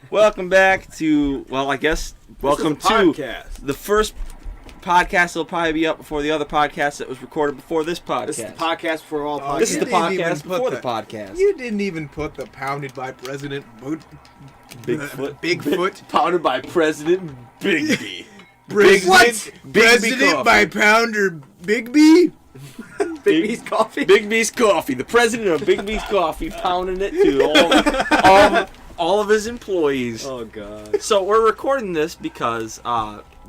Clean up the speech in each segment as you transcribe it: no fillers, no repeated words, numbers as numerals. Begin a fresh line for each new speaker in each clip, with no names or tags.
Welcome back to, well, I guess, welcome to
podcast.
the first podcast that'll probably be up before the other podcast that was recorded before this podcast.
This is the podcast before all podcasts.
This is the
You didn't even
podcast
put
before the
the-
podcast.
You didn't even put the pounded by President
Bigfoot.
Bigfoot.
Pounded by President Bigby.
President,
Big
President
coffee.
by Pounder Bigby.
Big B's coffee.
Big B's Coffee. The president of Big B's Coffee pounding it to all of his employees.
Oh god.
So we're recording this because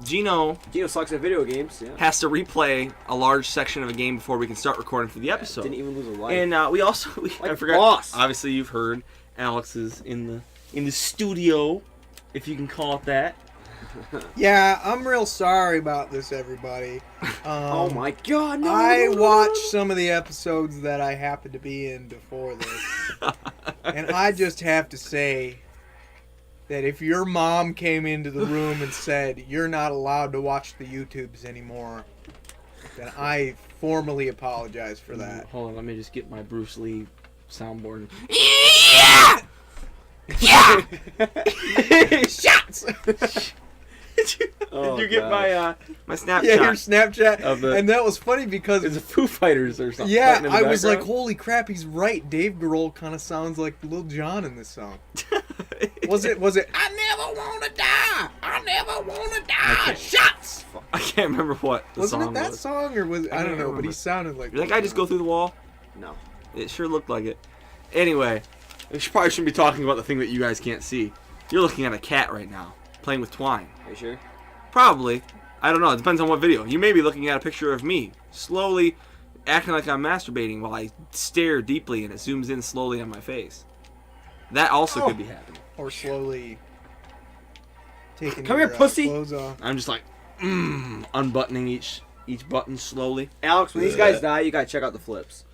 Geno
Geno sucks at video games. Yeah.
has to replay a large section of a game before we can start recording for the episode.
Didn't even lose a life.
And we also I forgot.
boss.
Obviously, you've heard Alex is in the studio, if you can call it that.
Yeah, I'm real sorry about this, everybody.
Oh my god, no.
I
no, no,
watched
no.
some of the episodes that I happened to be in before this. And I just have to say that if your mom came into the room and said, you're not allowed to watch the YouTubes anymore, then I formally apologize for that.
Hold on, let me just get my Bruce Lee soundboard.
Shots!
Oh,
Did you get
gosh.
my Snapchat?
Yeah, your Snapchat.
Of the-
And that was funny because
Is it Foo Fighters or something?
yeah,
right in the
I was like,
background?
holy crap, he's right. Dave Grohl kind of sounds like Lil Jon in this song. Was it I never wanna die, I never wanna die,
can't-
shots?
I can't remember what the
Wasn't
song
it that
was.
song or was I
can't
don't know, but
remember.
he sounded like
Did that guy just go through the wall?
No.
It sure looked like it. Anyway, we probably shouldn't be talking about the thing that you guys can't see. You're looking at a cat right now, playing with twine.
Are you sure?
Probably. I don't know. It depends on what video. You may be looking at a picture of me, slowly acting like I'm masturbating while I stare deeply and it zooms in slowly on my face. That also could be happening.
or slowly taking
Come
your,
here, pussy.
clothes off.
I'm just like, unbuttoning each button slowly.
Alex, when these guys die, you gotta check out the flips.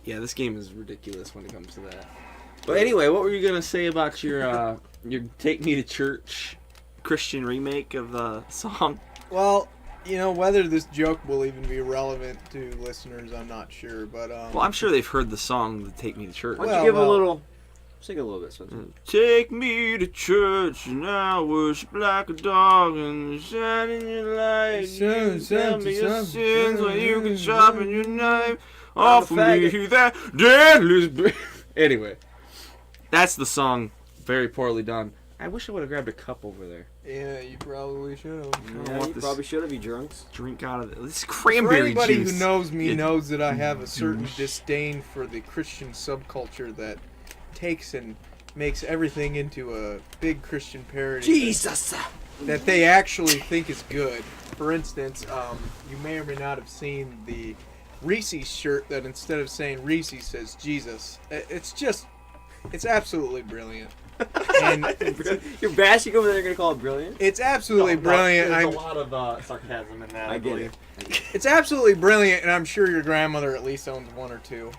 Yeah, this game is ridiculous when it comes to that. But anyway, what were you gonna say about your Take Me to Church Christian remake of the song?
Well, you know, whether this joke will even be relevant to listeners, I'm not sure, but
Well, I'm sure they've heard the song, the Take Me to Church.
Why don't
Well,
you give
well.
a little... Sing a little bit, Spencer.
Take me to church and I worship like a dog and shine in your light. You tell me your sins when you can sharpen your knife off of me that deadly. Anyway, that's the song. Very poorly done. I wish I would have grabbed a cup over there.
yeah, you probably should have.
I
Yeah,
want
you
this
probably should have, you drunks.
drink out of it. This
For
cranberry
anybody
juice.
who knows me
Yeah.
knows that I have a certain
Juice.
disdain for the Christian subculture that takes and makes everything into a big Christian parody
Jesus!
that they actually think is good. For instance, you may or may not have seen the Reese's shirt that instead of saying Reese's says Jesus. It's absolutely brilliant. And
You're bashing over there, gonna call it brilliant?
it's absolutely brilliant.
There's a
I'm-
lot of sarcasm in that.
I get it.
It's absolutely brilliant, and I'm sure your grandmother at least owns one or two.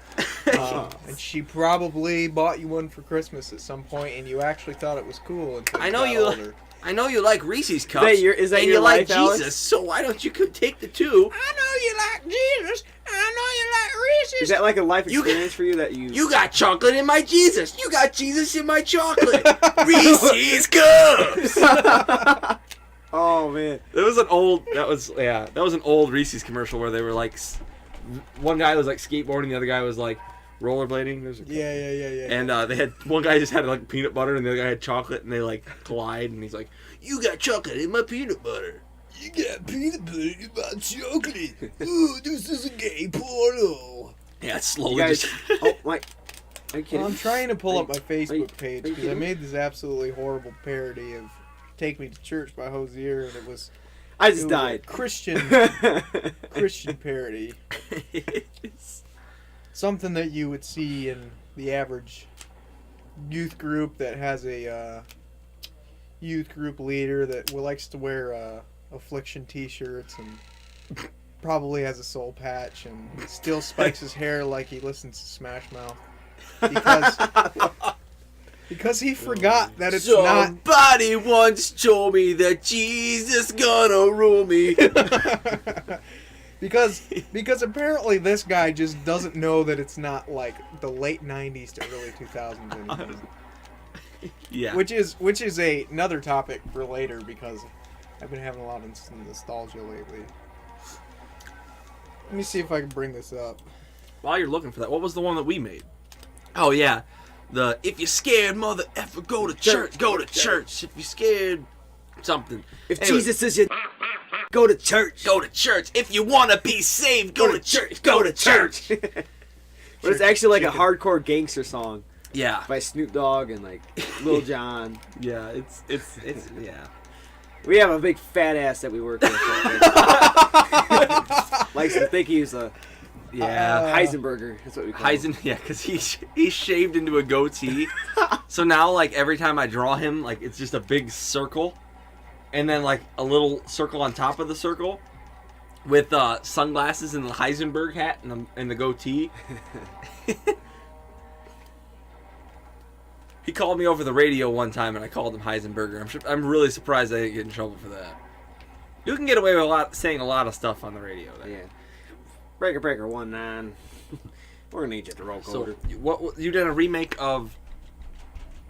And she probably bought you one for Christmas at some point, and you actually thought it was cool until
I
you
know
got
you-
older.
I know you like Reese's cups.
is that
and
your
you like
life, Alex?
Jesus, so why don't you take the two?
I know you like Jesus. I know you like Reese's.
Is that like a life
You-
experience for you that you...
You got chocolate in my Jesus. You got Jesus in my chocolate. Reese's cups.
Oh, man.
That was an old Reese's commercial where they were like, one guy was like skateboarding, the other guy was like rollerblading.
Yeah.
And they had one guy just had like peanut butter, and the other guy had chocolate, and they like collide, and he's like, "You got chocolate in my peanut butter."
You got peanut butter in my chocolate. Ooh, this is a gay porno.
Yeah, it's
You
slowly
guys...
just.
Oh, my... Are you kidding?
Well, I'm trying to pull up my
are
Facebook
you-
page
are you
because I
kidding?
made this absolutely horrible parody of "Take Me to Church" by Hosier, and it was
I
it
just
was a
died.
Christian parody. Something that you would see in the average youth group that has a youth group leader that likes to wear affliction t-shirts and probably has a soul patch and still spikes his hair like he listens to Smash Mouth because he forgot that it's not
Somebody once told me that Jesus gonna rule me.
Because apparently this guy just doesn't know that it's not like the late 90s to early 2000s anymore.
Yeah.
Which is another topic for later because I've been having a lot of nostalgia lately. Let me see if I can bring this up.
While you're looking for that, what was the one that we made? Oh yeah, the if you're scared, mother effer, go to church, go to church. If you're scared, something.
If
Anyway,
Jesus is your go to church.
go to church. If you wanna be saved, go to church, go to church.
But it's actually like a hardcore gangster song
Yeah,
by Snoop Dogg and like Lil Jon.
yeah, it's yeah.
We have a big fat ass that we work with. Likes to think he's a
Yeah,
Heisenberger. That's what we call him.
yeah, because he's shaved into a goatee. So now, like, every time I draw him, like, it's just a big circle. And then, like, a little circle on top of the circle. With sunglasses and the Heisenberg hat and the goatee. He called me over the radio one time and I called him Heisenberger. I'm really surprised I didn't get in trouble for that. You can get away with saying a lot of stuff on the radio. There.
Yeah. Breaker 19. We're gonna need you at the roll
So,
quarter.
what you did a remake of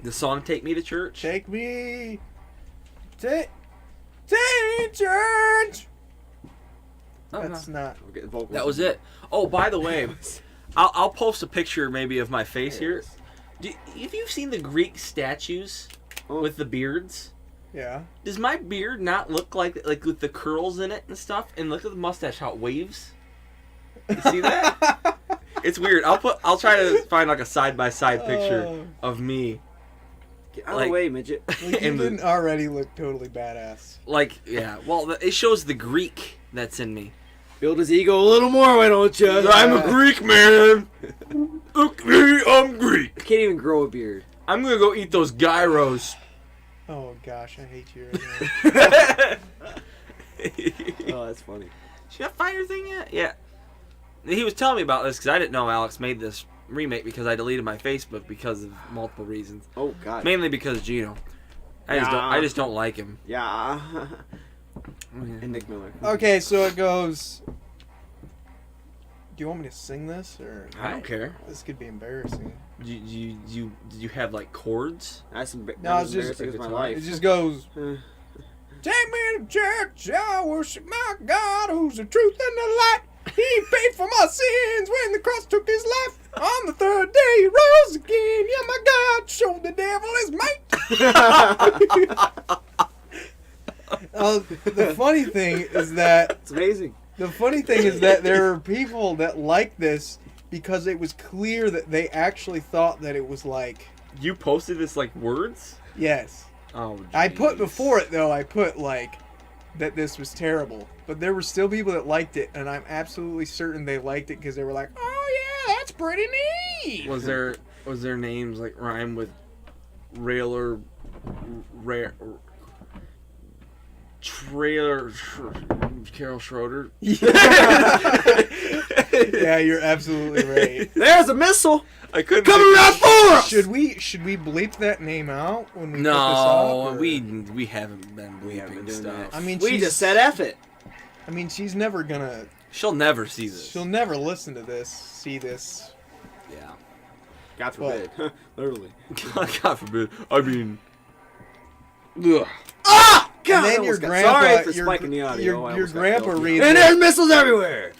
the song "Take Me to Church"?
Take me to church.
Oh,
That's
no.
not.
We're getting vocals.
That was it. Oh, by the way, I'll post a picture maybe of my face here. Have you seen the Greek statues with the beards?
Yeah.
Does my beard not look like with the curls in it and stuff? And look at the mustache, how it waves. You see that? It's weird. I'll try to find like a side by side picture of me.
Get out of the way, midget.
Like you didn't already look totally badass.
Like, yeah. Well, it shows the Greek that's in me.
Build his ego a little more, why don't you?
I'm a Greek man. Okay, I'm Greek.
I can't even grow a beard.
I'm gonna go eat those gyros.
Oh gosh, I hate you right now.
Oh, that's funny.
Did you find your thing yet? Yeah. He was telling me about this because I didn't know Alex made this remake because I deleted my Facebook because of multiple reasons.
Oh God.
Mainly because of Geno. I just don't like him.
Yeah. And Nick Miller.
Okay, so it goes. Do you want me to sing this or?
I don't care.
This could be embarrassing.
Did you have like chords?
That's
No,
that's
it's just
embarrassing as my life.
It just goes. Take me to church, I worship my God, who's the truth and the light. He paid for my sins when the cross took his life. On the third day he rose again. Yeah, my God showed the devil his might. The funny thing is that
It's amazing.
there are people that like this because it was clear that they actually thought that it was like
You posted this like words?
yes.
Oh,
I put
jeez.
before it though. I put like that this was terrible, but there were still people that liked it, and I'm absolutely certain they liked it because they were like, "Oh yeah, that's pretty neat."
Was there names like rhyme with railer, trailer, Carol Schroeder?
Yeah, you're absolutely right.
There's a missile
I couldn't
coming
think-
right for us.
Should we bleep that name out when we put this
No,
up, or-
we haven't been
We haven't
bleeping
been doing
stuff.
that.
I mean,
We
she's-
just said F it.
I mean, she's never gonna.
She'll never see this.
She'll never listen to this, see this.
Yeah.
God forbid. Literally.
God forbid. I mean. Ugh.
Ah! God,
And
I
then your
almost got-
grandpa,
Sorry for
your,
spiking the audio. I
your
almost got
grandpa
killed.
reads.
And
it.
there's missiles everywhere.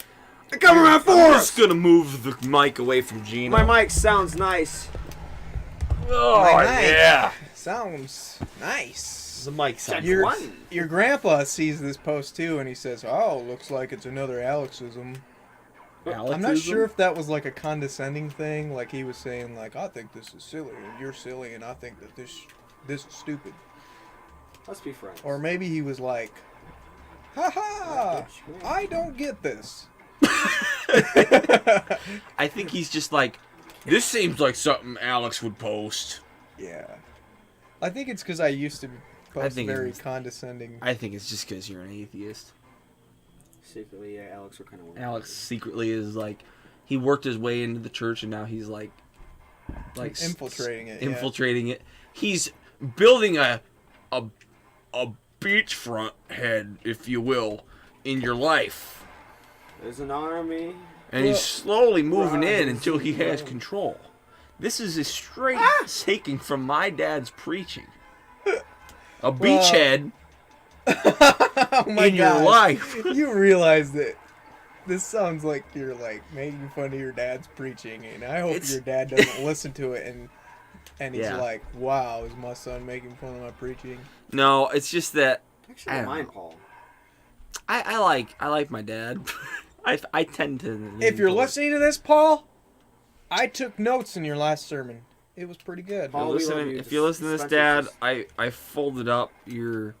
They're coming right for
I'm
us.
just gonna move the mic away from Geno.
My mic sounds nice.
Oh,
My mic
yeah.
Sounds nice.
The mic sounds
Your,
one.
your grandpa sees this post too, and he says, "Oh, looks like it's another Alexism." I'm not sure if that was like a condescending thing, like he was saying, like, "I think this is silly, and you're silly, and I think that this is stupid,"
Let's be friends.
or maybe he was like, "Ha ha! I don't get this."
I think he's just like, this seems like something Alex would post.
Yeah, I think it's because I used to post
think
very
it's-
condescending.
I think it's just because you're an atheist.
Secretly, yeah, Alex, we're kind of
Alex secretly is like, he worked his way into the church and now he's like
Infiltrating it, yeah.
Infiltrating it. He's building a beachfront head, if you will, in your life.
There's an army.
And he's slowly moving in until he has control. This is a straight taking from my dad's preaching. A beachhead
Oh my
in your
gosh.
life.
You realize that this sounds like you're like making fun of your dad's preaching, and I hope
It's-
your dad doesn't listen to it and he's
Yeah.
like, "Wow, is my son making fun of my preaching?"
No, it's just that
Actually,
I
I
don't
don't mind
know.
Paul.
I like my dad. I tend to. lean
If you're
toward-
listening to this, Paul, I took notes in your last sermon. It was pretty good.
Paul,
If
we love
you're listening,
you.
if you listen to this,
Spencer
Dad,
just-
I folded up your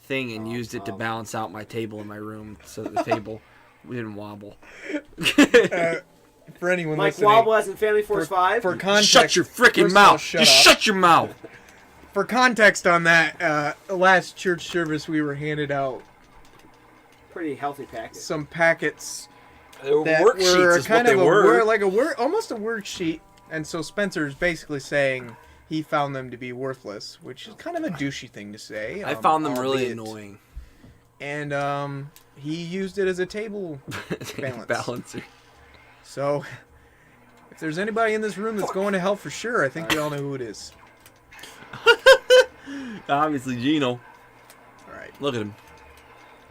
thing and
Oh,
used it to
oh.
balance out my table in my room so that the table didn't wobble.
For anyone
Mike
listening,
Wobble as in Family Force 5.
for context,
Shut your freaking
first of all,
mouth!
shut
Just
up.
shut your mouth!
For context on that, last church service we were handed out
Pretty healthy package.
some packets
They were
that
worksheets,
were
is
kind
what
of
they were.
like a word, almost a worksheet. And so Spencer's basically saying he found them to be worthless, which is kind of a douchey thing to say.
I found them really
albeit-
annoying.
And he used it as a table balance.
Balancer.
So if there's anybody in this room that's going to hell for sure, I think we all know who it is.
Obviously, Geno.
All right.
Look at him.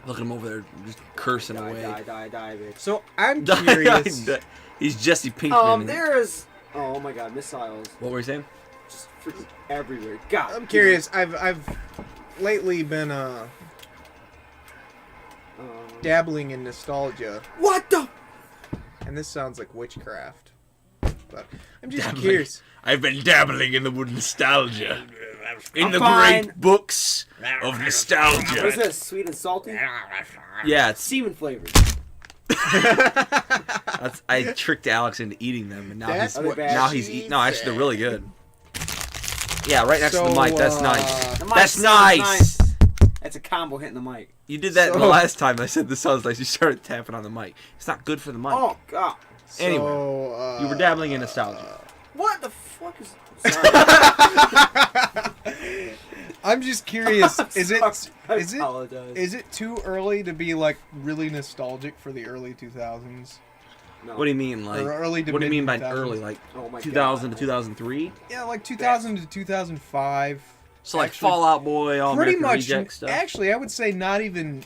Look at him over there, just cursing
die,
away.
die, bitch.
So I'm curious.
He's Jesse Pinkman.
There's... Oh my god, missiles.
What were you saying?
Just freaking everywhere. God.
I'm curious. I've lately been dabbling in nostalgia,
What the...
and this sounds like witchcraft. But I'm just
Dabbling.
curious.
I've been dabbling in the wood nostalgia. In
I'm
the
fine.
great books of
What is
nostalgia.
this? Sweet and salty?
Yeah, it's,
Semen flavored.
I tricked Alex into eating them, and now
That's
he's
what
now he's
she
eating. No, actually, they're
said.
really good. Yeah, right next to the
So,
mic. That's nice.
The mic
That's
sounds
nice.
That's a combo hitting the mic.
You did that the
So-
last time. I said this sounds nice. You started tapping on the mic. It's not good for the mic.
Oh god.
Anyway,
So,
you were dabbling in nostalgia.
What the fuck is... Sorry.
I'm just curious. Is it
I
is it
apologize.
is it too early to be like really nostalgic for the early 2000s?
No.
What do you mean, like?
Or early to
What do you mean by
mid-2000s?
early? Like
Oh my
2000
God.
to 2003?
Yeah, like 2000 to 2005.
So like
Actually,
Fallout Boy, All
Pretty
American
much.
Reject stuff.
Actually, I would say not even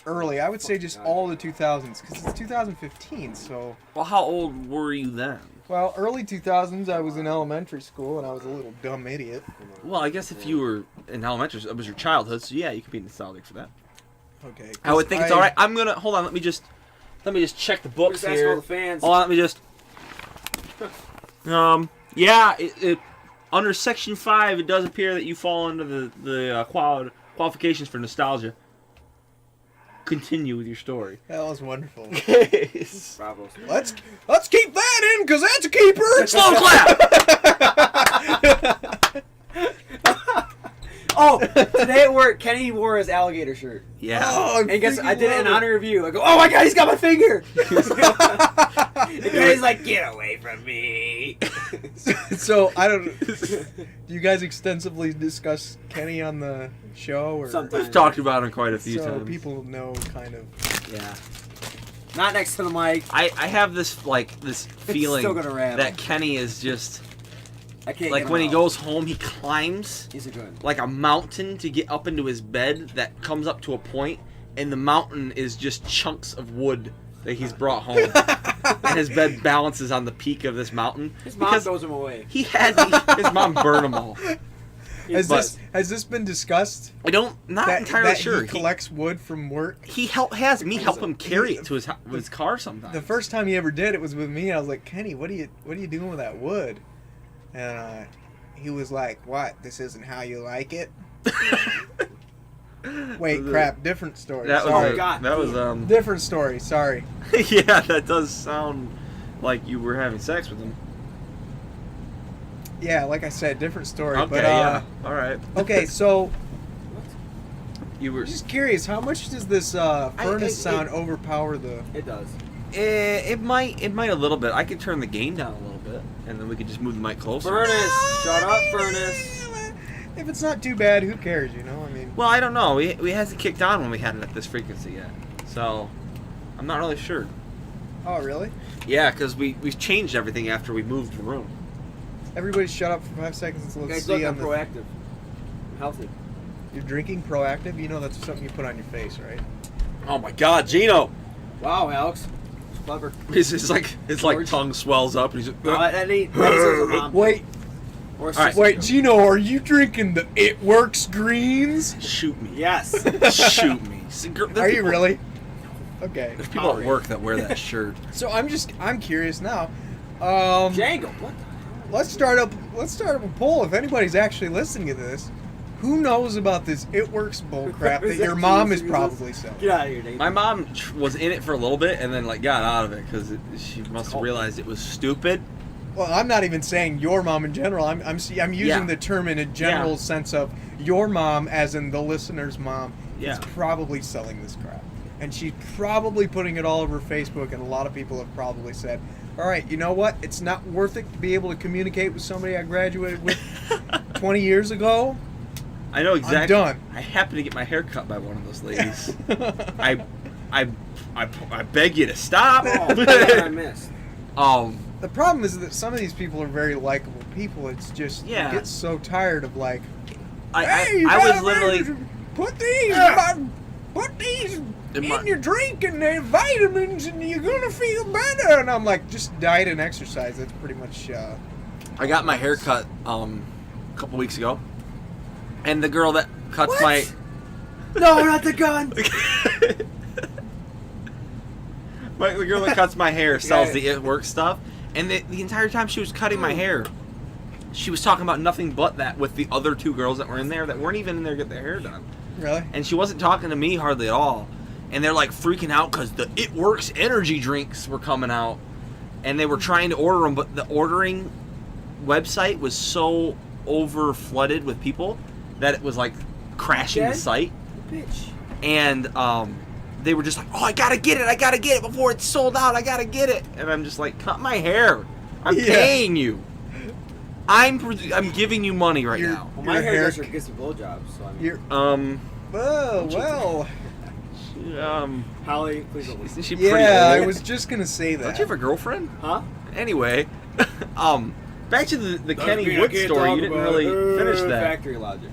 early. I would say just
God.
all the 2000s because it's 2015. So,
Well, how old were you then?
well, early 2000s, I was in elementary school and I was a little dumb idiot.
Well, I guess if you were in elementary, it was your childhood, so yeah, you could be nostalgic for that.
Okay.
I would think it's all right. I'm gonna hold on. Let me just check the books
Just ask all
here.
the fans.
Hold on. Let me just. Yeah. Under Section 5, it does appear that you fall under the qualifications for nostalgia. Continue with your story.
That was wonderful.
Bravo.
let's keep that in because that's a keeper.
Slow clap.
Oh, today at work, Kenny wore his alligator shirt.
Yeah.
Oh,
And guess I did it in
freaking
honor of you. I go, oh my god, he's got my finger. And Kenny's like, get away from me.
So I don't. Do you guys extensively discuss Kenny on the show, or
Sometimes.
We've talked about him quite a few
so
times.
people know kind of?
Yeah.
Not next to the mic.
I have this feeling
still gonna rattle.
that Kenny is just
I can't
like
get him
when he
out.
goes home, he climbs
He's a good.
like a mountain to get up into his bed that comes up to a point, and the mountain is just chunks of wood that he's brought home. And his bed balances on the peak of this mountain.
His mom
because
throws him away.
he had his mom burn them all.
Has
But-
this been discussed?
Not
That,
entirely
that
sure.
he collects wood from work.
He has me help him carry it to his car sometimes.
The first time he ever did it was with me. I was like, Kenny, what are you doing with that wood? And he was like, what? This isn't how you like it? Wait, crap. Different story.
That was
Sorry.
God.
that was
Different story. Sorry.
yeah, that does sound like you were having sex with him.
Yeah, like I said, different story.
Okay,
but,
yeah. All right.
Okay, so
You were.
I'm just curious, how much does this furnace sound overpower the?
It does.
It might a little bit. I could turn the gain down a little bit, and then we could just move the mic closer.
Furnace. Shut up, Furnace.
If it's not too bad, who cares? You know, I mean.
Well, I don't know. We hasn't kicked on when we had it at this frequency yet, so I'm not really sure.
Oh, really?
Yeah, because we've changed everything after we moved the room.
Everybody shut up for 5 seconds and let's
Guys,
see
look,
on
I'm
the...
proactive. I'm healthy.
You're drinking Proactive? You know that's something you put on your face, right?
Oh my God, Geno!
Wow, Alex. It's clever.
It's like
George.
tongue swells up, and he's
No,
like,
that ain't a mom.
Wait,
Or a
All right.
sister.
wait, Gino, are you drinking the It Works greens?
shoot me,
Yes.
shoot me. See, there's
Are you
people-
really? Okay.
There's people at work that wear that shirt.
So I'm curious now.
Django. What the hell?
Let's start up a poll. If anybody's actually listening to this, who knows about this It Works bullcrap that
Is
your
that
mom
you?
is probably selling?
Get out of here, Dave.
My mom was in it for a little bit, and then like got out of it because she must have realized it was stupid.
Well, I'm not even saying your mom in general. I'm using
Yeah.
the term in a general
Yeah.
sense of your mom, as in the listener's mom,
Yeah.
is probably selling this crap, and she's probably putting it all over Facebook. And a lot of people have probably said, "All right, you know what? It's not worth it to be able to communicate with somebody I graduated with 20 years ago."
I know exactly.
I'm done.
I happened to get my hair cut by one of those ladies. I beg you to stop.
Oh, man, I missed.
The problem is that some of these people are very likable people. It's just you
Yeah.
get so tired of like,
I
hey, you
was
gotta
literally
put these
In
in
my-
your drink and they're vitamins and you're gonna feel better. And I'm like, just diet and exercise. That's pretty much.
I got my hair cut a couple weeks ago, and the girl that cuts
What?
my
No, not the gun.
the girl that cuts my hair sells
Yeah.
the It Works stuff, and the entire time she was cutting my hair, she was talking about nothing but that with the other two girls that were in there that weren't even in there to get their hair done,
Really?
and she wasn't talking to me hardly at all, and they're like freaking out because the It Works energy drinks were coming out, and they were trying to order them, but the ordering website was so over flooded with people that it was like crashing the
Again?
site.
Bitch.
And they were just like, "Oh, I gotta get it before it's sold out. I gotta get it." And I'm just like, "Cut my hair. I'm
Yeah.
paying you. I'm giving you money right
You're-
now."
Well, my
Your hair-
hairdresser gets me blowjobs, so I mean,
You're,
Um,
well.
Holly, please don't listen.
isn't she pretty
Yeah, I
old?
was just gonna say that.
Don't you have a girlfriend?
Huh?
Anyway, back to the Kenny
Doesn't mean I
Wood
can't
story.
talk
You didn't
about
really
it.
finish that.
Factory logic.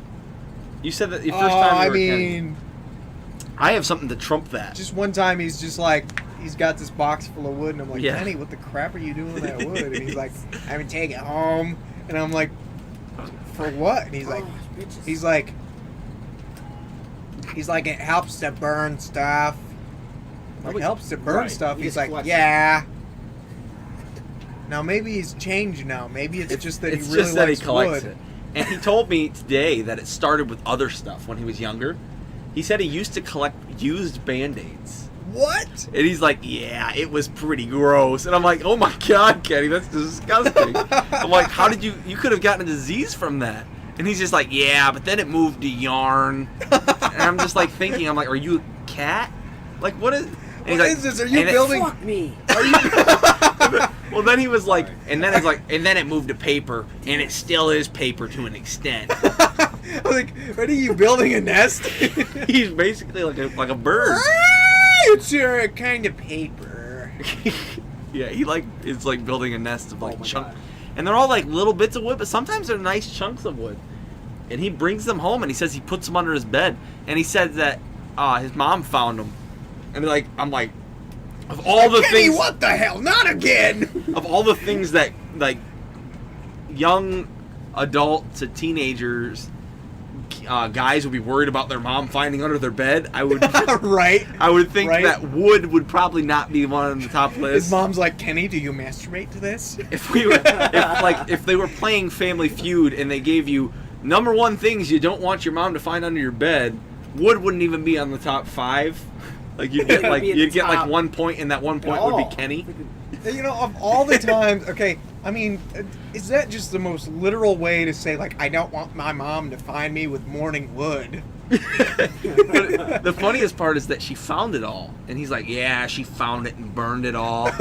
You said that the first time you
I
were Kenny.
mean,
I have something to trump that.
just one time he's just like, he's got this box full of wood, and I'm like,
Yeah.
Kenny, what the crap are you doing with that wood? And he's like, I'm gonna take it home. And I'm like, for what? And he's like,
Oh, bitches.
he's like, it helps to burn stuff. I'm like,
Right.
helps to burn
Right.
stuff.
He
He's
just
like,
collects
yeah. Now maybe he's changed now. Maybe it's just that
It's
he really
just that he
likes
collects
wood.
it. And he told me today that it started with other stuff when he was younger. He said he used to collect used Band-Aids.
What?
And he's like, yeah, it was pretty gross. And I'm like, oh my God, Kenny, that's disgusting. I'm like, how did you could have gotten a disease from that. And he's just like, yeah, but then it moved to yarn. And I'm just like thinking, I'm like, are you a cat? Like, what is... And he's
What
like,
is this? Are you
and it-
building?
Fuck me.
Well, then he was like, and then it's like, and then it moved to paper, and it still is paper to an extent.
I'm like, what are you building a nest?
He's basically like a bird.
It's a kind of paper.
Yeah, it's like building a nest of like
Oh my
chunk,
God.
and they're all like little bits of wood, but sometimes they're nice chunks of wood. And he brings them home, and he says he puts them under his bed, and he said that his mom found them, and like I'm like, of all the
Kenny,
things,
what the hell? Not again!
of all the things that like young adult to teenagers guys would be worried about their mom finding under their bed, I would
Right.
I would think
Right.
that wood would probably not be one on the top list.
His mom's like, Kenny, do you masturbate to this?
If they were playing Family Feud and they gave you number one things you don't want your mom to find under your bed, wood wouldn't even be on the top 5. Like you'd get
It'd be at the
like
top.
1 point, and that 1 point would be Kenny.
You know, of all the times, okay, I mean, is that just the most literal way to say, like, I don't want my mom to find me with morning wood?
But the funniest part is that she found it all, and he's like, "Yeah, she found it and burned it all." And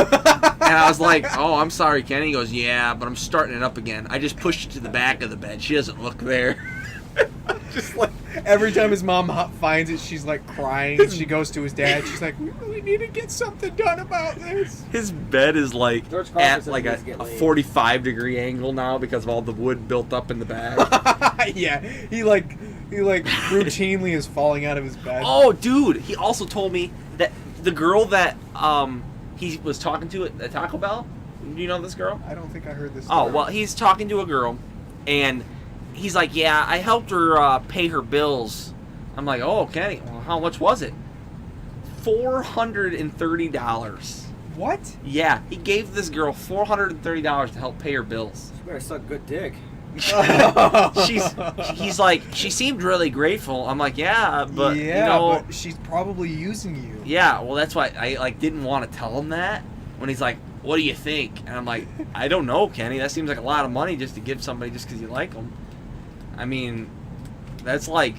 I was like, "Oh, I'm sorry, Kenny." He goes, "Yeah, but I'm starting it up again. I just pushed it to the back of the bed. She doesn't look there." Just like
Every time his mom finds it, she's like crying, and she goes to his dad. She's like, "We really need to get something done about this."
His bed is like
George Carlin
at
said
like
he
a
needs to get laid.
45-degree angle now because of all the wood built up in the bag.
Yeah, he routinely is falling out of his bed.
Oh, dude! He also told me that the girl that he was talking to at Taco Bell. Do you know this girl?
I don't think I heard this.
Oh,
story.
well, he's talking to a girl, and he's like, "Yeah, I helped her pay her bills." I'm like, "Oh, Kenny, well, how much was it?" $430.
What?
Yeah, he gave this girl $430 to help pay her bills.
You better suck good dick.
He's like, she seemed really grateful. I'm like, yeah, but
yeah,
you know,
but she's probably using you.
yeah. Well, that's why I like didn't want to tell him that when he's like, "What do you think?" And I'm like, "I don't know, Kenny. That seems like a lot of money just to give somebody just because you like them. I mean, that's like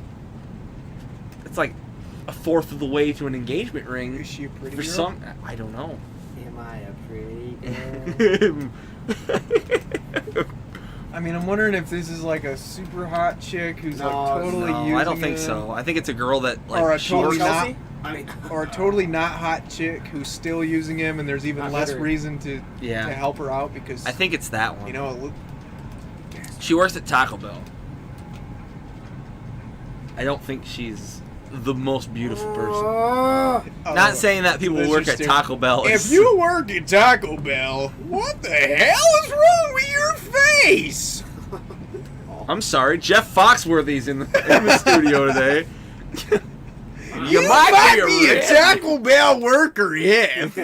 a fourth of the way to an engagement ring
Is she a pretty
for
girl?
some. I don't know."
Am I a pretty girl?
I mean, I'm wondering if this is like a super hot chick who's
No,
like totally
No,
using
I don't think
him,
so. I think it's a girl that like
Or a
she
totally
works-
not-
Chelsea? I mean,
or a totally not hot chick who's still using him, and there's even
Not
less
bitter.
reason to
Yeah.
help her out because
I think it's that one.
you know. It look,
She works at Taco Bell. I don't think she's the most beautiful person.
oh,
Not saying that people who work at
interesting.
Taco Bell
If
is...
you work at Taco Bell, what the hell is wrong with your face?
I'm sorry, Jeff Foxworthy's in the studio today.
You might be a Taco Bell worker if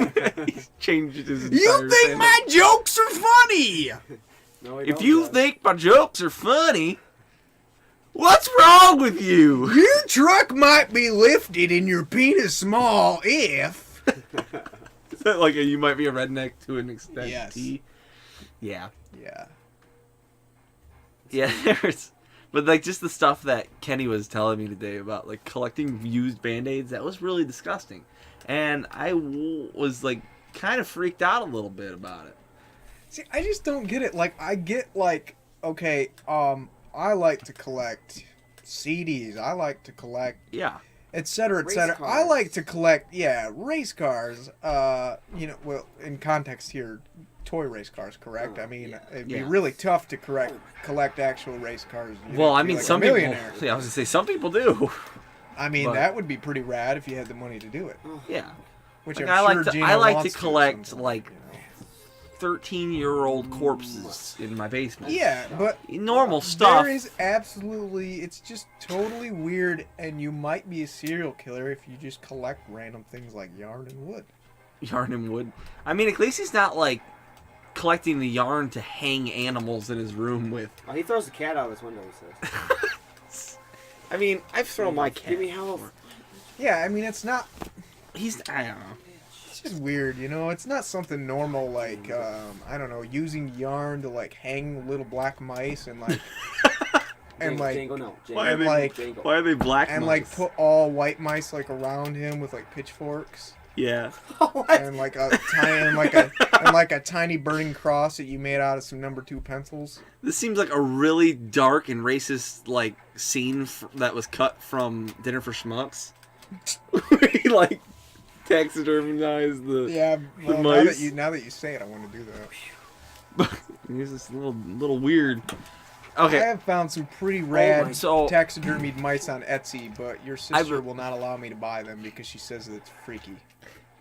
He's changed his entire
you think
stand-up.
my jokes are funny.
no, I
If
don't,
you
Doug.
think my jokes are funny, what's wrong with you?
Your truck might be lifted and your penis small if.
Is that like you might be a redneck to an extent?
Yes.
Yeah.
Yeah.
Yeah, there's... But, like, just the stuff that Kenny was telling me today about, like, collecting used Band-Aids, that was really disgusting. And I was, like, kind of freaked out a little bit about it.
See, I just don't get it. Like, I get, like, okay, I like to collect CDs. I like to collect,
Yeah.
et cetera, et
Race
cetera. I
cars.
like to collect, race cars. You know, well, in context here, toy race cars, correct?
Oh,
I mean,
yeah.
it'd
Yeah.
be really tough to collect actual race cars. You'd
Well,
have
I
to be
mean,
like a
some people...
millionaire.
Yeah, I was going to say, some people do.
I mean,
but-
that would be pretty rad if you had the money to do it.
Yeah.
Which
Like,
I'm
I
sure
like to-
Geno
I like to
wants
collect,
sometime,
like,
you know.
13-year-old corpses in my basement.
Yeah, but
Normal stuff.
there is absolutely, it's just totally weird, and you might be a serial killer if you just collect random things like yarn and wood.
Yarn and wood. I mean, at least he's not, like, collecting the yarn to hang animals in his room with.
Oh, he throws the cat out his window, he says.
I mean, I've thrown my cat.
Give me health.
Yeah, I mean, it's not,
I don't know.
it's just weird, you know? It's not something normal like, I don't know, using yarn to, like, hang little black mice and, like, and, like,
Django, no. Django,
Why are they-
like-
Django.
Why are they black
and,
mice?
like, put all white mice, like, around him with, like, pitchforks.
Yeah.
What?
And like a tiny, and like a tiny burning cross that you made out of some number 2 pencils.
This seems like a really dark and racist, like, scene that was cut from Dinner for Schmucks. Where he, like, taxidermized the...
Yeah, well,
mice.
now that you say it, I want to do that.
He's just a little weird.
I
Okay.
have found some pretty rad
So-
taxidermied mice on Etsy, but your sister
I've-
will not allow me to buy them because she says that it's freaky.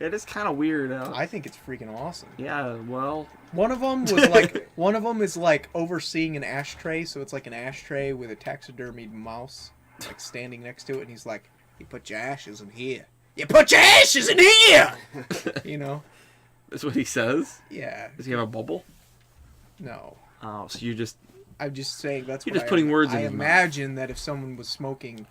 It is kind of weird.
I think it's freaking awesome.
Yeah, well...
One of them was like, one of them is like overseeing an ashtray, so it's like an ashtray with a taxidermied mouse like standing next to it, and he's like, "You put your ashes in here. You put your ashes in here." You know?
That's what he says?
Yeah.
Does he have a bubble?
No.
Oh, so you just...
I'm just saying that's
You're
what
just putting words in
I
his mouth.
imagine that if someone was smoking,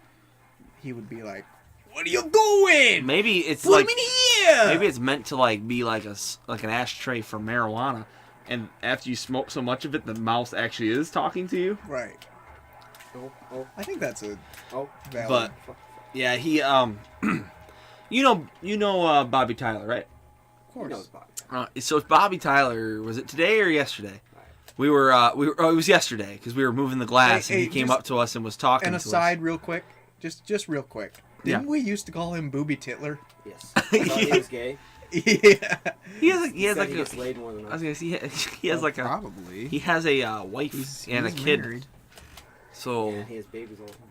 he would be like, "What are you doing?
Maybe it's
Put
like...
him in here!"
Maybe it's meant to like be like like an ashtray for marijuana, and after you smoke so much of it, the mouse actually is talking to you.
Right.
Oh,
I think that's a
oh.
valid.
But yeah, he you know Bobby Tyler, right?
Of
He
course.
knows about it.
So if Bobby Tyler, was it today or yesterday? We were oh, it was yesterday because we were moving the glass
Hey,
and he
hey,
came
just
up to us and was talking
An
to
aside, real quick. Just real quick. Didn't we used to call him Booby Titler?
Yes. I thought he was gay.
Yeah.
He has
Said
like
he
a.
gets laid more than
I was
us.
gonna say he has like a.
Probably.
He has a wife and a kid.
Married.
So
Yeah, he has babies all the time.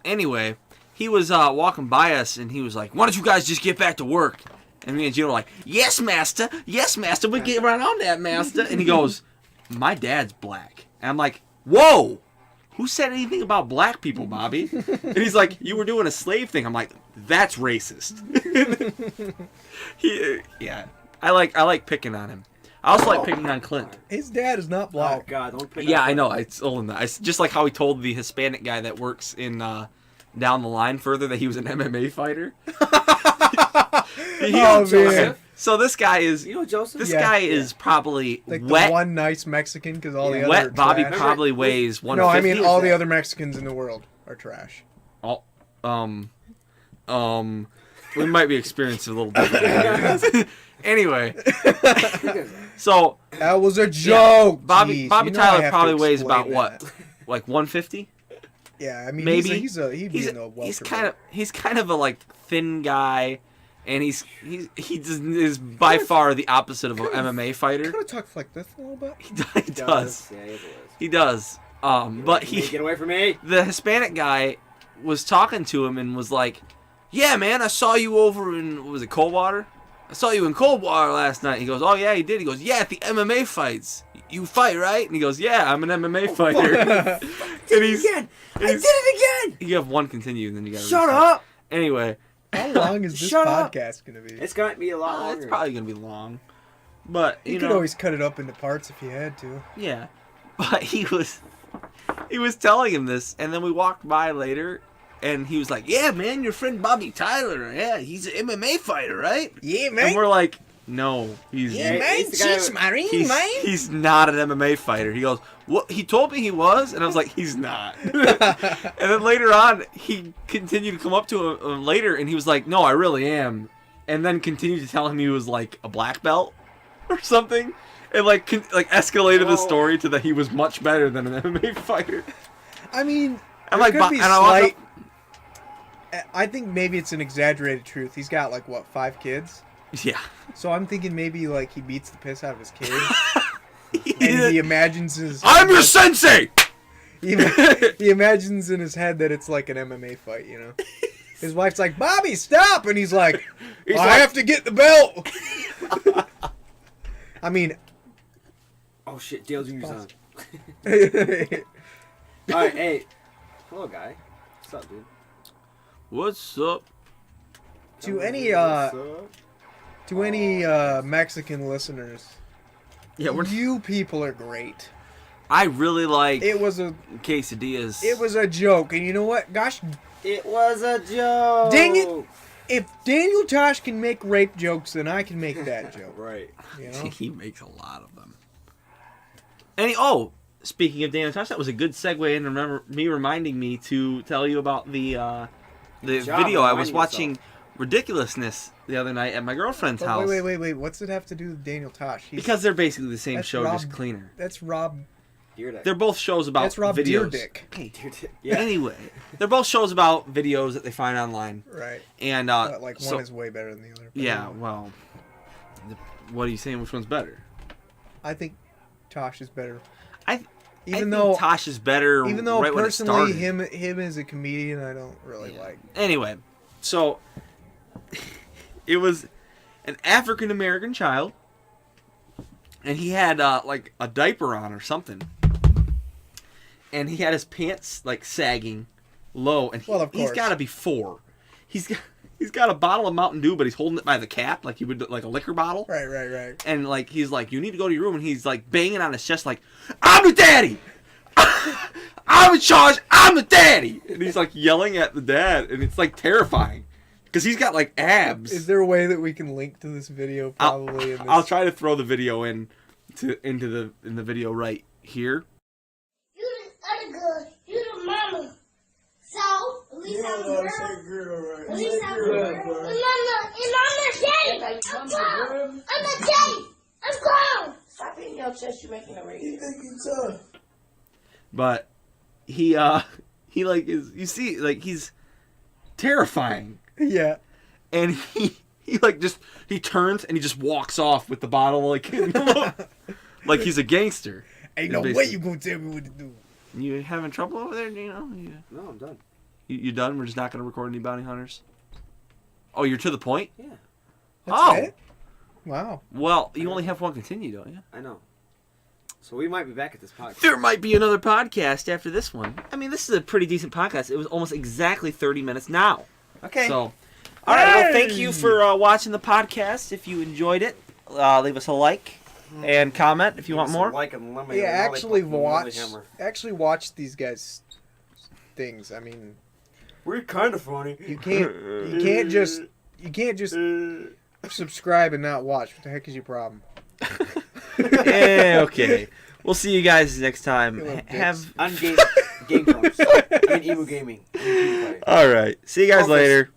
anyway, he was walking by us and he was like, "Why don't you guys just get back to work?" And me and Geno were like, "Yes, master. Yes, master. We get right on that, master." And he goes, "My dad's black." And I'm like, "Whoa! Who said anything about black people, Bobby?" And he's like, "You were doing a slave thing." I'm like, "That's racist." Yeah. I like picking on him. I also like picking on Clint.
His dad is not
Oh
black.
God, don't pick.
Yeah,
on
I know.
Clint.
It's old enough. It's just like how he told the Hispanic guy that works in down the line further that he was an MMA fighter.
Oh, man.
Okay, so this guy is.
You know Joseph?
This
Yeah.
guy is probably
Like
wet.
the one nice Mexican, because all the other
Wet
are
Bobby
trash.
probably weighs 150.
No, I mean all the
that?
other Mexicans in the world are trash.
All, we might be experiencing a little bit. Anyway, so
That was a joke.
Bobby
Jeez, you know I
Tyler
have to
probably weighs
explain
about what,
that.
like 150.
Yeah, I mean
Maybe.
he'd be in the welterweight.
He's kind of a like thin guy, and he is by far the opposite of an MMA fighter.
Kind of talk like this a little bit.
He does.
Yeah, he is.
He does. But
Hey, get away from me.
the Hispanic guy was talking to him and was like, "Yeah, man, I saw you over in, was it Coldwater? I saw you in Coldwater last night." He goes, "Oh, yeah, he did." He goes, "Yeah, at the MMA fights. You fight, right?" And he goes, "Yeah, I'm an MMA fighter." And he's,
Again, I did it again.
you have one continue, and then you got to
Shut up.
Anyway,
How long is this
Shut up.
podcast going to be?
It's gonna be a lot longer.
it's probably going to be long. But,
You
you
could
know,
always cut it up into parts if you had to.
yeah. But he was telling him this, and then we walked by later, and he was like, "Yeah, man, your friend Bobby Tyler, yeah, he's an MMA fighter, right?"
Yeah,
And we're like, "No, he's
he's the guy who-
he's not an MMA fighter." He goes, "What?" He told me he was, and I was like, "He's not." And then later on, he continued to come up to him later, and he was like, "No, I really am," and then continued to tell him he was like a black belt or something. And like escalated the story to that he was much better than an MMA fighter.
I mean,
I'm
there
like,
could be
and I walk
slight. I think maybe it's an exaggerated truth. He's got like what, 5 kids?
Yeah.
So I'm thinking maybe like he beats the piss out of his kids, and he imagines his.
I'm your sensei.
He imagines in his head that it's like an MMA fight, you know. His wife's like, "Bobby, stop!" And he's like, "I have to get the belt." I mean,
Oh shit, Dale Jr.'s on.
to
Alright, hey. Hello, guy. What's up, dude?
What's up?
any
What's up?
Mexican listeners,
Yeah,
you people are great.
I really like
It was a
quesadillas.
joke, and you know what? Gosh,
It was a joke.
Dang it. if Daniel Tosh can make rape jokes, then I can make that joke.
Right.
You know?
He makes a lot of them. And speaking of Daniel Tosh, that was a good segue and reminding me to tell you about the
job
video I was
reminding
watching Ridiculousness the other night at my girlfriend's
But
house.
wait. What's it have to do with Daniel Tosh?
Because they're basically the same
That's
show, just
Rob-
cleaner.
That's Rob.
Deer
They're both shows about
That's Rob
videos.
Deerdick.
Hey,
Yeah.
Anyway, they're both shows about videos that they find online.
Right.
And
But like
so-
one is way better than the other. But
yeah,
anyway.
well, what are you saying? Which one's better?
I think Tosh is better.
I
Even
think
though
Tosh is better.
Even though
right when it
personally
started.
him as a comedian I don't really
Yeah.
like.
Anyway, so it was an African American child, and he had like a diaper on or something, and he had his pants like sagging low, and
Well, of
he's
course.
got to be 4. He's got a bottle of Mountain Dew, but he's holding it by the cap like he would like a liquor bottle.
Right.
And like he's like, "You need to go to your room," and he's like banging on his chest like, "I'm the daddy! I'm in charge! I'm the daddy!" And he's like yelling at the dad, and it's like terrifying because he's got like abs.
Is there a way that we can link to this video? Probably. in this...
I'll try to throw the video in the video right here.
You the other girl. You the mama. So, at least I'm a girl. At least I'm a girl. And I'm the daddy. I'm grown. I'm the daddy. I'm grown.
Stop hitting your chest, you're making a raise.
But he like is, you see, like he's terrifying.
Yeah.
And he turns and he just walks off with the bottle like like he's a gangster.
Ain't no way you gonna tell me what to do.
You having trouble over there, Geno?
No, I'm done.
You done? We're just not gonna record any bounty hunters. Oh, you're to the point?
Yeah,
That's it? Wow.
Well, you only have one continue, don't you?
I know. So we might be back at this podcast.
There might be another podcast after this one. I mean, this is a pretty decent podcast. It was almost exactly 30 minutes now.
Okay.
So, all right. Well, thank you for watching the podcast. If you enjoyed it, leave us a like and comment if you want more.
Like and lemon
Yeah,
and
actually
lollipop
watch these guys' things. I mean,
we're kind of funny.
you can't just subscribe and not watch. What the heck is your problem?
Yeah, okay. We'll see you guys next time.
You little
Have
I'm game drums. I'm Emu Gaming.
all right. See you guys
Focus.
later.